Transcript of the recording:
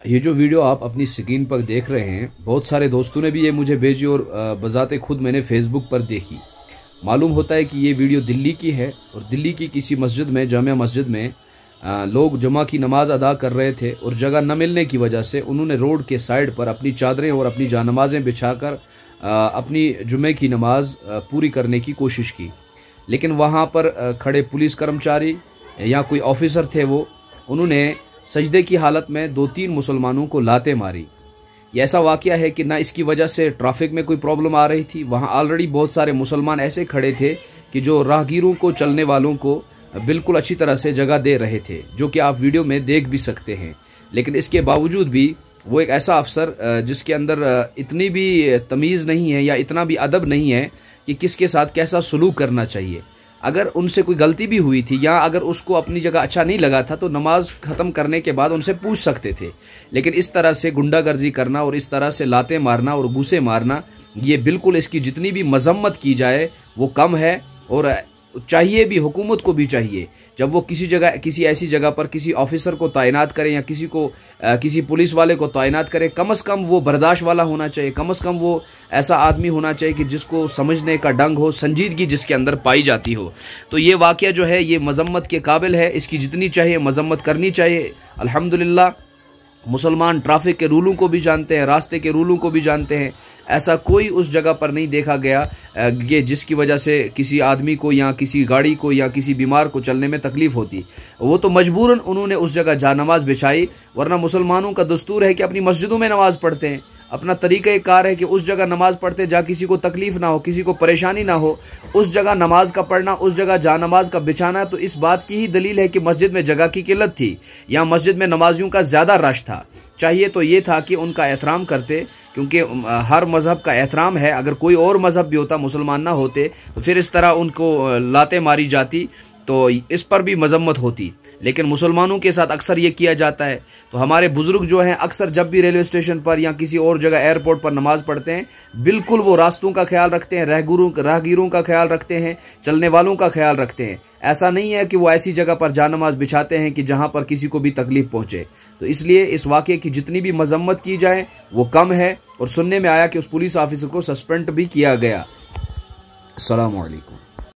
ये जो वीडियो आप अपनी स्क्रीन पर देख रहे हैं, बहुत सारे दोस्तों ने भी ये मुझे भेजी और बजाते खुद मैंने फेसबुक पर देखी। मालूम होता है कि ये वीडियो दिल्ली की है और दिल्ली की किसी मस्जिद में, जामिया मस्जिद में लोग जुमा की नमाज अदा कर रहे थे और जगह न मिलने की वजह से उन्होंने रोड के साइड पर अपनी चादरें और अपनी जानमाज़ें बिछाकर अपनी जुमे की नमाज पूरी करने की कोशिश की। लेकिन वहाँ पर खड़े पुलिस कर्मचारी या कोई ऑफिसर थे, उन्होंने सजदे की हालत में 2-3 मुसलमानों को लाते मारी। ये ऐसा वाक़या है कि ना इसकी वजह से ट्रैफिक में कोई प्रॉब्लम आ रही थी, वहाँ ऑलरेडी बहुत सारे मुसलमान ऐसे खड़े थे कि जो राहगीरों को, चलने वालों को बिल्कुल अच्छी तरह से जगह दे रहे थे, जो कि आप वीडियो में देख भी सकते हैं। लेकिन इसके बावजूद भी वो एक ऐसा अफसर जिसके अंदर इतनी भी तमीज़ नहीं है या इतना भी अदब नहीं है कि किसके साथ कैसा सलूक करना चाहिए। अगर उनसे कोई गलती भी हुई थी या अगर उसको अपनी जगह अच्छा नहीं लगा था तो नमाज ख़त्म करने के बाद उनसे पूछ सकते थे। लेकिन इस तरह से गुंडागर्जी करना और इस तरह से लाते मारना और घूसे मारना, ये बिल्कुल, इसकी जितनी भी मजम्मत की जाए वो कम है। और चाहिए भी, हुकूमत को भी चाहिए, जब वो किसी जगह, किसी ऐसी जगह पर किसी ऑफिसर को तैनात करें या किसी पुलिस वाले को तैनात करें, कम से कम वो बर्दाश्त वाला होना चाहिए, कम से कम वो ऐसा आदमी होना चाहिए कि जिसको समझने का ढंग हो, संजीदगी जिसके अंदर पाई जाती हो। तो ये वाक़या जो है ये मजम्मत के काबिल है, इसकी जितनी चाहिए मजम्मत करनी चाहिए। अल्हम्दुलिल्लाह मुसलमान ट्रैफिक के रूलों को भी जानते हैं, रास्ते के रूलों को भी जानते हैं। ऐसा कोई उस जगह पर नहीं देखा गया कि जिसकी वजह से किसी आदमी को या किसी गाड़ी को या किसी बीमार को चलने में तकलीफ होती। वो तो मजबूरन उन्होंने उस जगह जानमाज बिछाई, वरना मुसलमानों का दस्तूर है कि अपनी मस्जिदों में नमाज पढ़ते हैं। अपना तरीक़ा कार है कि उस जगह नमाज पढ़ते जहाँ किसी को तकलीफ ना हो, किसी को परेशानी ना हो, उस जगह नमाज का पढ़ना, उस जगह जानमाज का बिछाना। तो इस बात की ही दलील है कि मस्जिद में जगह की किल्लत थी या मस्जिद में नमाजियों का ज़्यादा रश था। चाहिए तो ये था कि उनका एहतराम करते, क्योंकि हर मज़हब का एहतराम है। अगर कोई और मज़हब भी होता, मुसलमान ना होते, तो फिर इस तरह उनको लाते मारी जाती, तो इस पर भी मजम्मत होती। लेकिन मुसलमानों के साथ अक्सर ये किया जाता है। तो हमारे बुजुर्ग जो हैं अक्सर जब भी रेलवे स्टेशन पर या किसी और जगह एयरपोर्ट पर नमाज पढ़ते हैं, बिल्कुल वो रास्तों का ख्याल रखते हैं, राहगीरों का ख्याल रखते हैं, चलने वालों का ख्याल रखते हैं। ऐसा नहीं है कि वो ऐसी जगह पर जानमाज बिछाते हैं कि जहाँ पर किसी को भी तकलीफ पहुँचे। तो इसलिए इस वाक़े की जितनी भी मजम्मत की जाए वो कम है। और सुनने में आया कि उस पुलिस ऑफिसर को सस्पेंड भी किया गया। अस्सलामु अलैकुम।